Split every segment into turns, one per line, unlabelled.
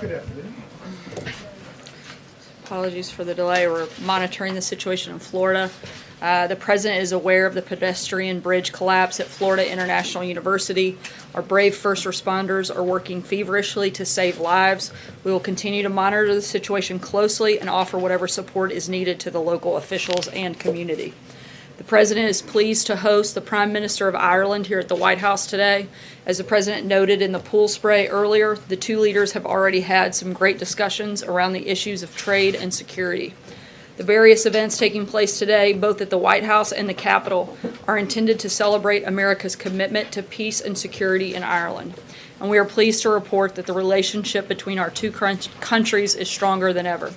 Good afternoon.
Apologies for the delay. We're monitoring the situation in Florida. The president is aware of the pedestrian bridge collapse at Florida International University. Our brave first responders are working feverishly to save lives. We will continue to monitor the situation closely and offer whatever support is needed to the local officials and community. The president is pleased to host the Prime Minister of Ireland here at the White House today. As the president noted in the pool spray earlier, the two leaders have already had some great discussions around the issues of trade and security. The various events taking place today, both at the White House and the Capitol, are intended to celebrate America's commitment to peace and security in Ireland. And we are pleased to report that the relationship between our two countries is stronger than ever.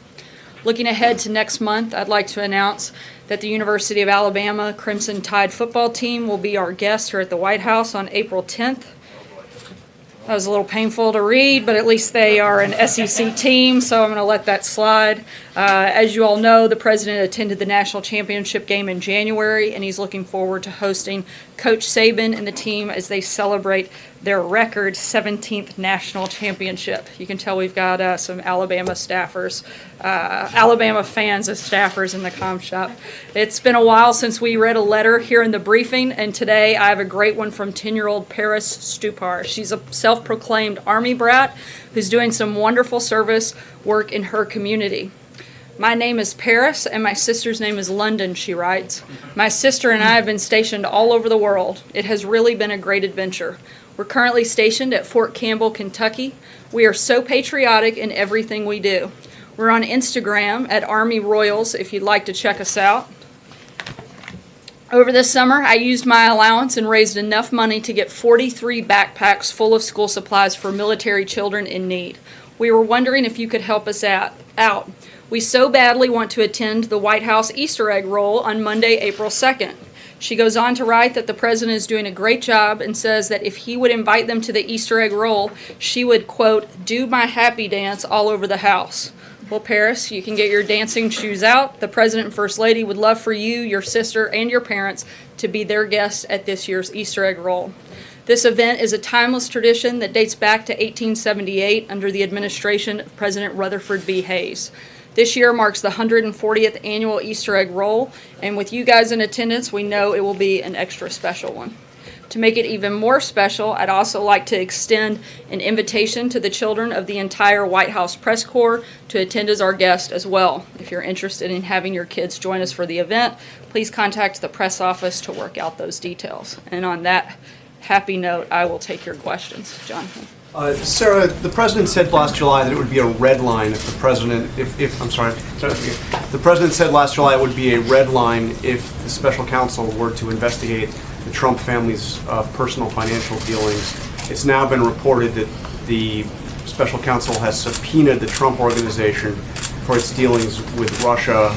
Looking ahead to next month, I'd like to announce that the University of Alabama Crimson Tide football team will be our guest here at the White House on April 10th. That was a little painful to read, but at least they are an SEC team, so I'm going to let that slide. As you all know, the president attended the national championship game in January, and he's looking forward to hosting Coach Saban and the team as they celebrate their record 17th national championship. You can tell we've got some Alabama staffers, Alabama fans as staffers in the comm shop. It's been a while since we read a letter here in the briefing, and today I have a great one from 10-year-old Paris Stupar. She's a self-proclaimed Army brat who's doing some wonderful service work in her community. My name is Paris, and my sister's name is London, she writes. My sister and I have been stationed all over the world. It has really been a great adventure. We're currently stationed at Fort Campbell, Kentucky. We are so patriotic in everything we do. We're on Instagram at Army Royals if you'd like to check us out. Over this summer, I used my allowance and raised enough money to get 43 backpacks full of school supplies for military children in need. We were wondering if you could help us out. We so badly want to attend the White House Easter egg roll on Monday, April 2nd. She goes on to write that the president is doing a great job and says that if he would invite them to the Easter egg roll, she would, quote, do my happy dance all over the house. Well, Paris, you can get your dancing shoes out. The president and first lady would love for you, your sister, and your parents to be their guests at this year's Easter egg roll. This event is a timeless tradition that dates back to 1878 under the administration of President Rutherford B. Hayes. This year marks the 140th annual Easter egg roll, and with you guys in attendance, we know it will be an extra special one. To make it even more special, I'd also like to extend an invitation to the children of the entire White House press corps to attend as our guest as well. If you're interested in having your kids join us for the event, please contact the press office to work out those details. And on that happy note, I will take your questions. Jonathan.
Sarah, the president said last July that it would be a red line if the president, the president said last July it would be a red line if the special counsel were to investigate the Trump family's personal financial dealings. It's now been reported that the special counsel has subpoenaed the Trump organization for its dealings with Russia.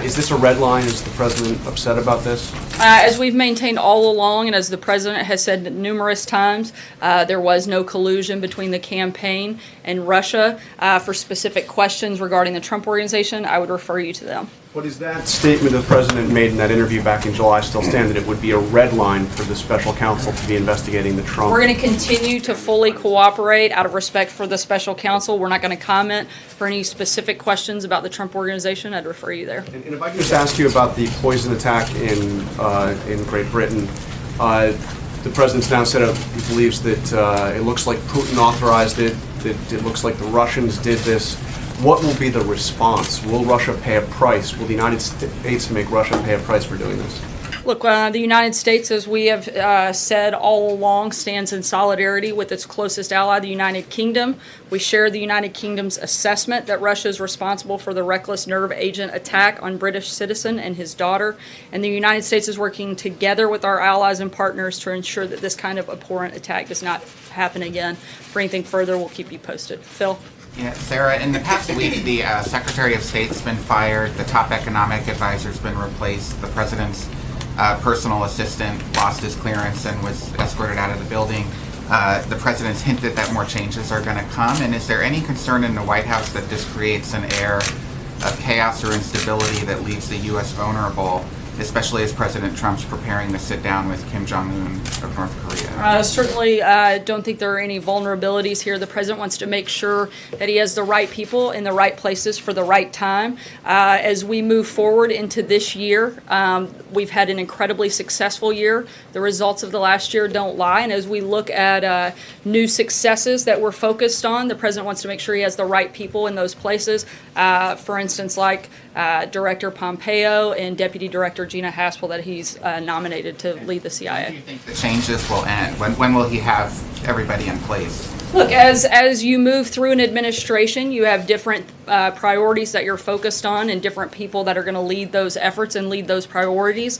Is this a red line? Is the president upset about this?
As we've maintained all along, and as the president has said numerous times, there was no collusion between the campaign and Russia. For specific questions regarding the Trump organization, I would refer you to them.
But is that statement the president made in that interview back in July still stand, that it would be a red line for the special counsel to be investigating the Trump?
We're going to continue to fully cooperate out of respect for the special counsel. We're not going to comment for any specific questions about the Trump organization. I'd refer you there.
And if I could just ask you about the poison attack in Great Britain. The president's now said he believes that it looks like Putin authorized it, that it looks like the Russians did this. What will be the response? Will Russia pay a price? Will the United States make Russia pay a price for doing this?
Look, the United States, as we have said all along, stands in solidarity with its closest ally, the United Kingdom. We share the United Kingdom's assessment that Russia is responsible for the reckless nerve agent attack on British citizen and his daughter. And the United States is working together with our allies and partners to ensure that this kind of abhorrent attack does not happen again. For anything further, we'll keep you posted. Phil?
Yeah, Sarah, in the past week, the Secretary of State's been fired, the top economic advisor's been replaced, the president's personal assistant lost his clearance and was escorted out of the building. The president's hinted that more changes are going to come, and is there any concern in the White House that this creates an air of chaos or instability that leaves the U.S. vulnerable especially as President Trump's preparing to sit down with Kim Jong-un of North Korea?
Certainly don't think there are any vulnerabilities here. The president wants to make sure that he has the right people in the right places for the right time. As we move forward into this year, we've had an incredibly successful year. The results of the last year don't lie. And as we look at new successes that we're focused on, the president wants to make sure he has the right people in those places. For instance, like Director Pompeo and Deputy Director Gina Haske that he's nominated to lead the CIA.
When do you think the changes will end? When will he have everybody in place?
Look, as you move through an administration, you have different priorities that you're focused on and different people that are going to lead those efforts and lead those priorities.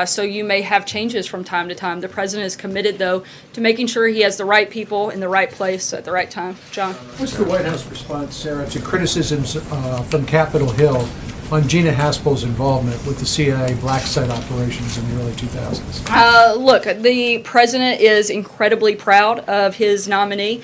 So you may have changes from time to time. The president is committed, though, to making sure he has the right people in the right place at the right time. John?
What's the White House response, Sarah, to criticisms from Capitol Hill on Gina Haske's involvement with the CIA black site operations in the early 2000s?
Look, the president is incredibly proud of his nominee.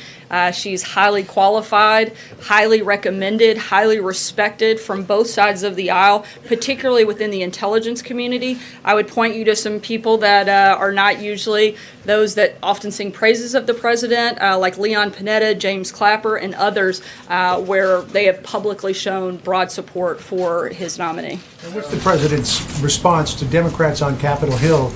She's highly qualified, highly recommended, highly respected from both sides of the aisle, particularly within the intelligence community. I would point you to some people that are not usually those that often sing praises of the president, like Leon Panetta, James Clapper, and others, where they have publicly shown broad support for his nominee.
And what's the president's response to Democrats on Capitol Hill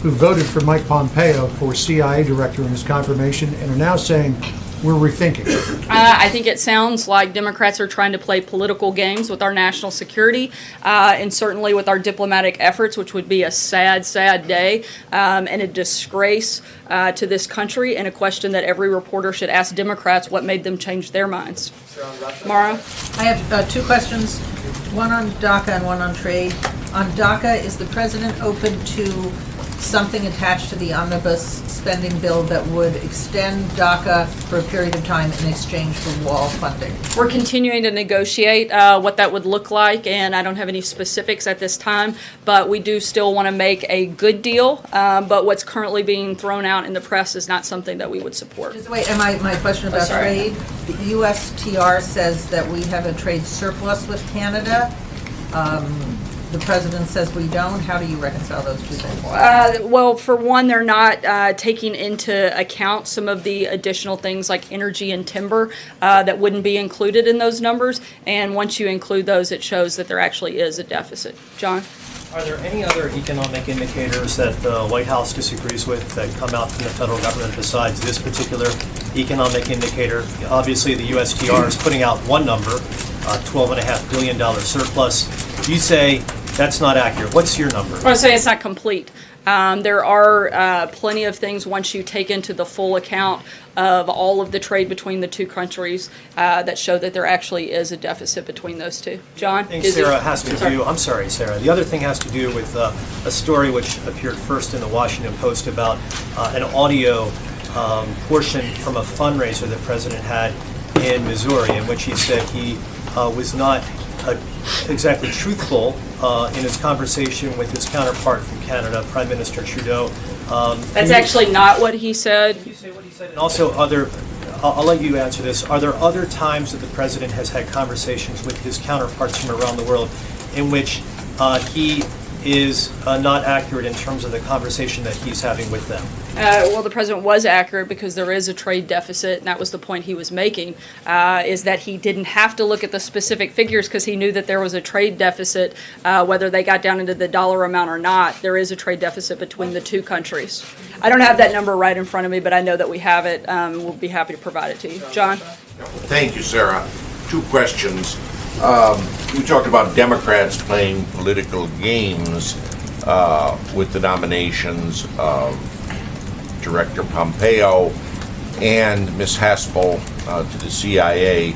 who voted for Mike Pompeo for CIA director in his confirmation and are now saying, we're rethinking?
I think it sounds like Democrats are trying to play political games with our national security and certainly with our diplomatic efforts, which would be a sad, sad day and a disgrace to this country, and a question that every reporter should ask Democrats what made them change their minds. Mara?
I have two questions, one on DACA and one on trade. On DACA, is the president open to something attached to the omnibus spending bill that would extend DACA for a period of time in exchange for wall funding?
We're continuing to negotiate what that would look like, and I don't have any specifics at this time, but we do still want to make a good deal, but what's currently being thrown out in the press is not something that we would support.
Just wait, and my question about trade, the USTR says that we have a trade surplus with Canada. The president says we don't. How do you reconcile those two things?
Well, for one, they're not taking into account some of the additional things like energy and timber that wouldn't be included in those numbers. And once you include those, it shows that there actually is a deficit. John?
Are there any other economic indicators that the White House disagrees with that come out from the federal government besides this particular economic indicator? Obviously, the USTR is putting out one number, $12.5 billion surplus. You say that's not accurate. What's your number?
I would say it's not complete. There are plenty of things once you take into the full account of all of the trade between the two countries that show that there actually is a deficit between those two. John?
I think Sarah has to do, I'm sorry, Sarah. The other thing has to do with a story which appeared first in the Washington Post about an audio portion from a fundraiser the president had in Missouri, in which he said he was not exactly truthful in his conversation with his counterpart from Canada, Prime Minister Trudeau.
That's actually not what he said.
Can you say what he said? And also I'll let you answer this. Are there other times that the president has had conversations with his counterparts from around the world in which he is not accurate in terms of the conversation that he's having with them?
Well, the president was accurate because there is a trade deficit, and that was the point he was making, is that he didn't have to look at the specific figures because he knew that there was a trade deficit, whether they got down into the dollar amount or not. There is a trade deficit between the two countries. I don't have that number right in front of me, but I know that we have it. We'll be happy to provide it to you. John?
Thank you, Sarah. Two questions. You talked about Democrats playing political games with the nominations of Director Pompeo and Ms. Haspel to the CIA.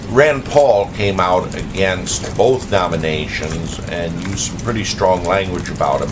Rand Paul came out against both nominations and used some pretty strong language about him.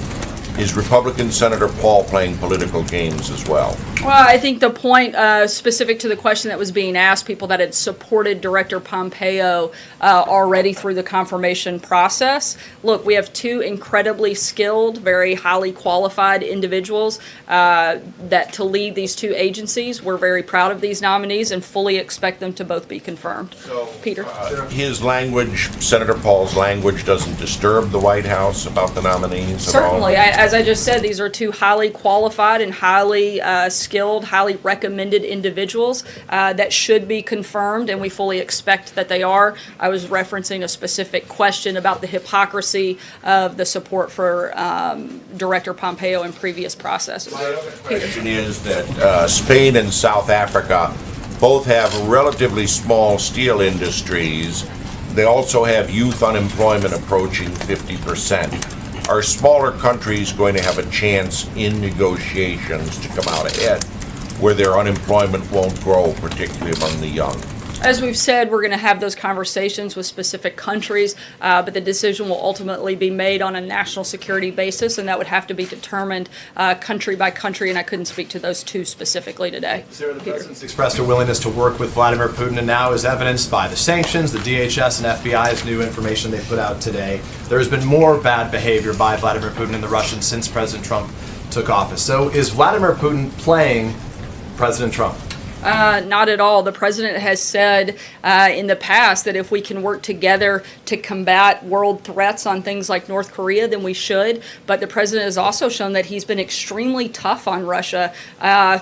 Is Republican Senator Paul playing political games as well?
Well, I think the point specific to the question that was being asked, people that had supported Director Pompeo already through the confirmation process. Look, we have two incredibly skilled, very highly qualified individuals that to lead these two agencies. We're very proud of these nominees and fully expect them to both be confirmed. Peter?
His language, Senator Paul's language, doesn't disturb the White House about the nominees at all?
Certainly. As I just said, these are two highly qualified and highly skilled, highly recommended individuals that should be confirmed, and we fully expect that they are. I was referencing a specific question about the hypocrisy of the support for Director Pompeo in previous processes.
The question is that Spain and South Africa both have relatively small steel industries. They also have youth unemployment approaching 50%. Are smaller countries going to have a chance in negotiations to come out ahead where their unemployment won't grow, particularly among the young?
As we've said, we're going to have those conversations with specific countries, but the decision will ultimately be made on a national security basis, and that would have to be determined country by country, and I couldn't speak to those two specifically today.
Sarah, the President's expressed a willingness to work with Vladimir Putin, and now is evidenced by the sanctions, the DHS and FBI's new information they put out today. There has been more bad behavior by Vladimir Putin and the Russians since President Trump took office. So is Vladimir Putin playing President Trump?
Not at all. The president has said in the past that if we can work together to combat world threats on things like North Korea, then we should. But the president has also shown that he's been extremely tough on Russia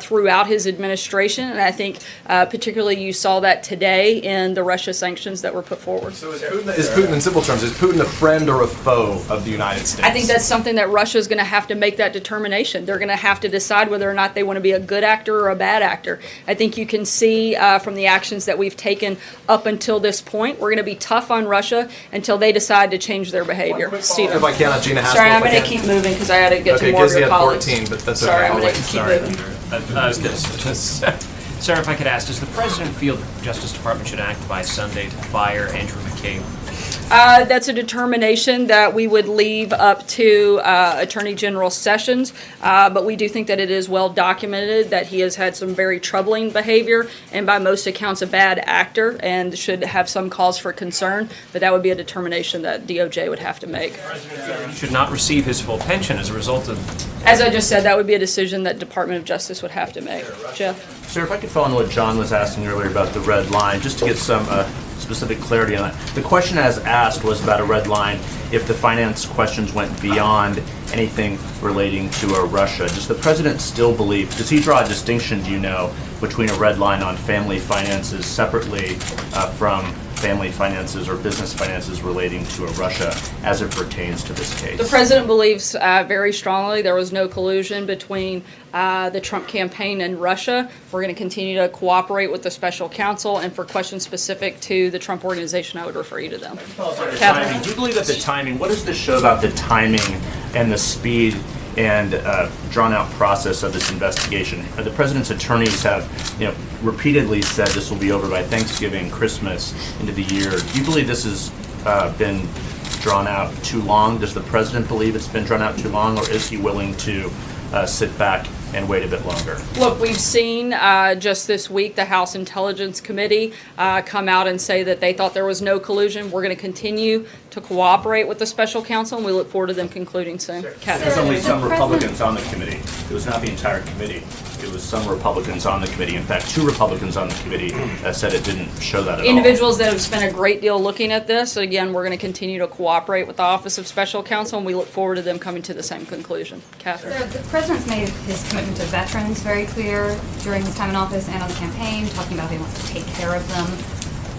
throughout his administration. And I think particularly you saw that today in the Russia sanctions that were put forward.
So is Putin, in simple terms, is Putin a friend or a foe of the United States?
I think that's something that Russia is going to have to make that determination. They're going to have to decide whether or not they want to be a good actor or a bad actor. I think you can see from the actions that we've taken up until this point, we're going to be tough on Russia until they decide to change their behavior. Stephen.
If I can, Gina Haske.
Sorry, I'm going to keep moving because I had to get to more of your colleagues.
14, but that's
Sorry,
okay.
I'm
I'll
going to
wait.
keep
Sorry.
moving.
I was going to. Sarah, if I could ask, does the president feel the Justice Department should act by Sunday to fire Andrew McCain?
That's a determination that we would leave up to Attorney General Sessions, but we do think that it is well documented that he has had some very troubling behavior and by most accounts a bad actor and should have some cause for concern, but that would be a determination that DOJ would have to make.
He should not receive his full pension as a result of...
As I just said, that would be a decision that Department of Justice would have to make. Jeff?
Sir, if I could follow on what John was asking earlier about the red line, just to get some specific clarity on that. The question as asked was about a red line if the finance questions went beyond anything relating to Russia. Does the president still believe, does he draw a distinction, do you know, between a red line on family finances separately from family finances or business finances relating to Russia as it pertains to this case?
The president believes very strongly there was no collusion between the Trump campaign and Russia. We're going to continue to cooperate with the special counsel, and for questions specific to the Trump organization, I would refer you to them.
Timing. Do you believe that the timing, what does this show about the timing and the speed and drawn-out process of this investigation? The president's attorneys have, repeatedly said this will be over by Thanksgiving, Christmas, into the year. Do you believe this has been drawn out too long? Does the president believe it's been drawn out too long, or is he willing to sit back and wait a bit longer?
Look, we've seen just this week the House Intelligence Committee come out and say that they thought there was no collusion. We're going to continue to cooperate with the special counsel, and we look forward to them concluding soon.
There's only some Republicans on the committee. It was not the entire committee. It was some Republicans on the committee. In fact, 2 Republicans on the committee said it didn't show that at all.
Individuals that have spent a great deal looking at this. Again, we're going to continue to cooperate with the Office of Special Counsel, and we look forward to them coming to the same conclusion. Catherine.
So the president's made his commitment to veterans very clear during his time in office and on the campaign, talking about how he wants to take care of them.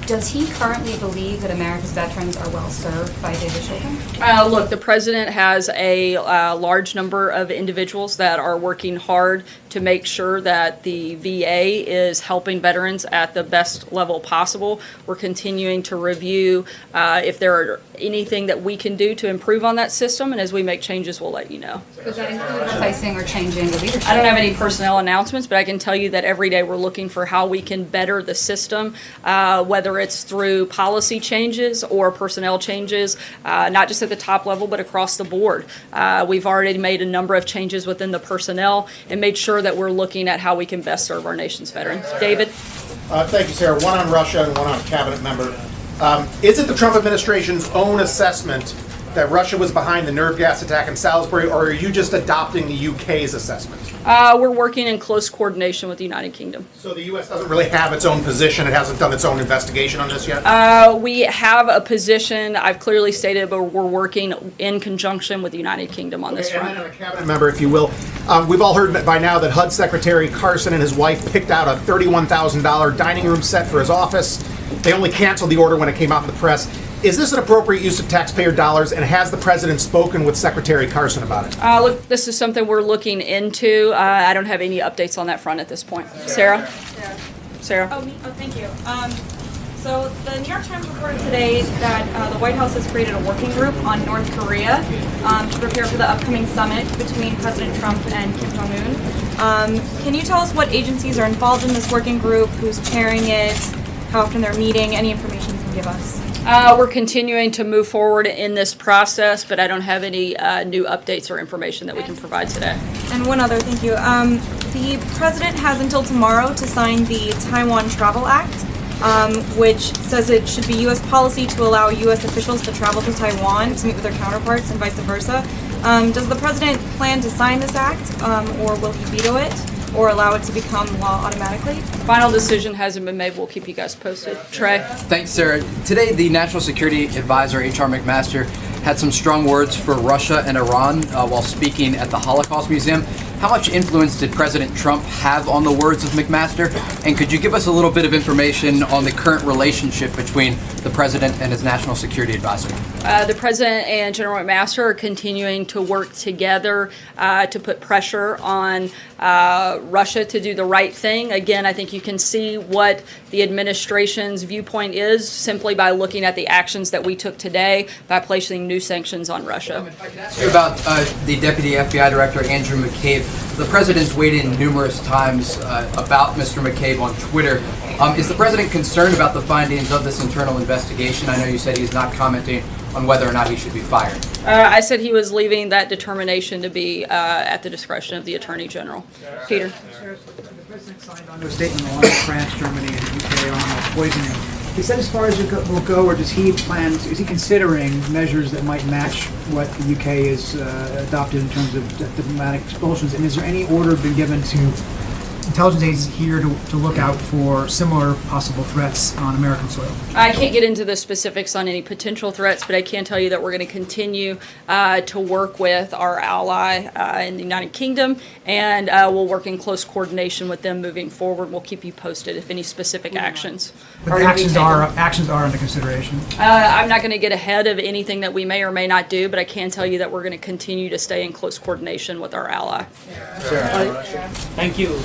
Does he currently believe that America's veterans are well served by David Shulkin?
Look, the president has a large number of individuals that are working hard to make sure that the VA is helping veterans at the best level possible. We're continuing to review if there are anything that we can do to improve on that system, and as we make changes, we'll let you know.
Does that include replacing or changing the leadership?
I don't have any personnel announcements, but I can tell you that every day we're looking for how we can better the system, whether it's through policy changes or personnel changes, not just at the top level, but across the board. We've already made a number of changes within the personnel and made sure that we're looking at how we can best serve our nation's veterans. David?
Thank you, Sarah. One on Russia and one on a cabinet member. Is it the Trump administration's own assessment that Russia was behind the nerve gas attack in Salisbury, or are you just adopting the UK's assessment?
We're working in close coordination with the United Kingdom.
So the U.S. doesn't really have its own position? It hasn't done its own investigation on this yet?
We have a position, I've clearly stated, but we're working in conjunction with the United Kingdom on this front.
And then on a cabinet member, if you will, we've all heard by now that HUD Secretary Carson and his wife picked out a $31,000 dining room set for his office. They only canceled the order when it came out in the press. Is this an appropriate use of taxpayer dollars, and has the president spoken with Secretary Carson about it?
Look, this is something we're looking into. I don't have any updates on that front at this point. Sarah? Sarah?
Oh, thank you. So the New York Times reported today that the White House has created a working group on North Korea to prepare for the upcoming summit between President Trump and Kim Jong-un. Can you tell us what agencies are involved in this working group, who's chairing it, how often they're meeting, any information you can give us?
We're continuing to move forward in this process, but I don't have any new updates or information that we can provide today.
And one other, thank you. The president has until tomorrow to sign the Taiwan Travel Act, which says it should be U.S. policy to allow U.S. officials to travel to Taiwan to meet with their counterparts and vice versa. Does the president plan to sign this act, or will he veto it, or allow it to become law automatically?
Final decision hasn't been made. We'll keep you guys posted. Trey?
Thanks, Sarah. Today, the National Security Advisor, H.R. McMaster, had some strong words for Russia and Iran while speaking at the Holocaust Museum. How much influence did President Trump have on the words of McMaster? And could you give us a little bit of information on the current relationship between the president and his National Security Advisor?
The president and General McMaster are continuing to work together to put pressure on Russia to do the right thing. Again, I think you can see what the administration's viewpoint is simply by looking at the actions that we took today by placing new sanctions on Russia.
If I could ask you about the Deputy FBI Director, Andrew McCabe. The president's weighed in numerous times about Mr. McCabe on Twitter. Is the president concerned about the findings of this internal investigation? I know you said he's not commenting on whether or not he should be fired.
I said he was leaving that determination to be at the discretion of the Attorney General. Peter?
The president signed onto a statement along with France, Germany, and the UK on poisoning. Is that as far as it will go, or does he is he considering measures that might match what the UK has adopted in terms of diplomatic expulsions? And is there any order been given to intelligence agencies here to look out for similar possible threats on American soil?
I can't get into the specifics on any potential threats, but I can tell you that we're going to continue to work with our ally in the United Kingdom, and we'll work in close coordination with them moving forward. We'll keep you posted if any specific actions
But the actions are under consideration.
I'm not going to get ahead of anything that we may or may not do, but I can tell you that we're going to continue to stay in close coordination with our ally.
Thank you.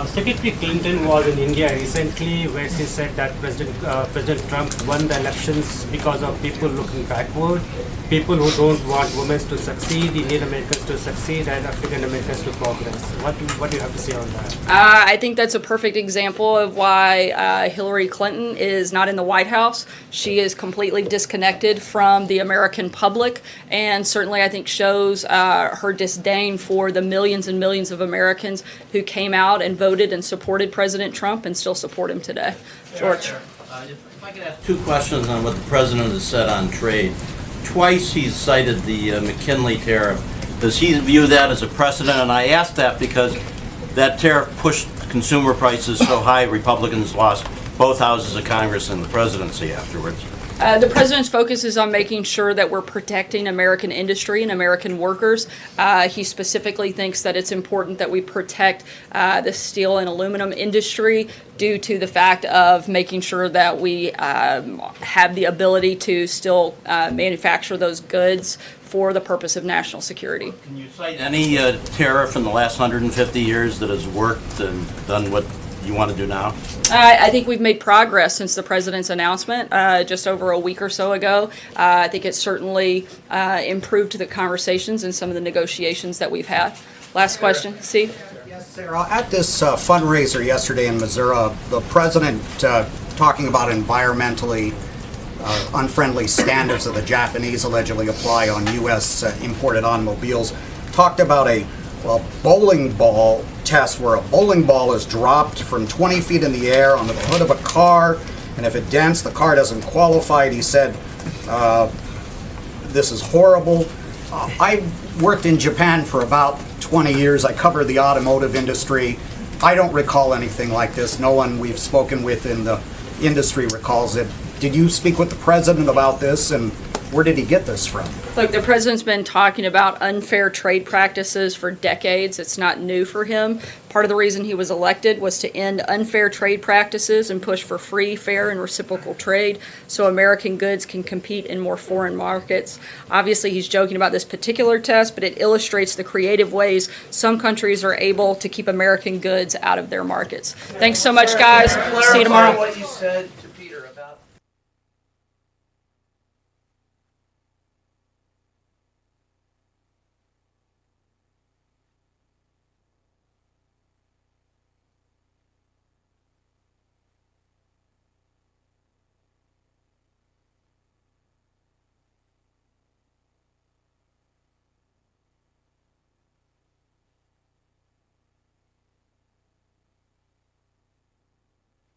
Secretary Clinton was in India recently, where she said that President Trump won the elections because of people looking backward, people who don't want women to succeed, Indian Americans to succeed, and African Americans to progress. What do you have to say on that?
I think that's a perfect example of why Hillary Clinton is not in the White House. She is completely disconnected from the American public, and certainly I think shows her disdain for the millions and millions of Americans who came out and voted and supported President Trump and still support him today. George.
If I could ask two questions on what the president has said on trade. Twice he's cited the McKinley Tariff. Does he view that as a precedent? And I ask that because that tariff pushed consumer prices so high, Republicans lost both houses of Congress and the presidency afterwards.
The president's focus is on making sure that we're protecting American industry and American workers. He specifically thinks that it's important that we protect the steel and aluminum industry due to the fact of making sure that we have the ability to still manufacture those goods for the purpose of national security.
Can you cite any tariff in the last 150 years that has worked and done what you want to do now?
I think we've made progress since the president's announcement just over a week or so ago. I think it's certainly improved the conversations and some of the negotiations that we've had. Last question, Steve?
Yes, Sarah. At this fundraiser yesterday in Missouri, the president talking about environmentally unfriendly standards that the Japanese allegedly apply on U.S. Imported automobiles, talked about a bowling ball test where a bowling ball is dropped from 20 feet in the air onto the hood of a car, and if it dents, the car doesn't qualify. He said, this is horrible. I worked in Japan for about 20 years. I covered the automotive industry. I don't recall anything like this. No one we've spoken with in the industry recalls it. Did you speak with the president about this, and where did he get this from?
Look, the president's been talking about unfair trade practices for decades. It's not new for him. Part of the reason he was elected was to end unfair trade practices and push for free, fair, and reciprocal trade so American goods can compete in more foreign markets. Obviously, he's joking about this particular test, but it illustrates the creative ways some countries are able to keep American goods out of their markets. Thanks so much, guys. See you tomorrow.
What you said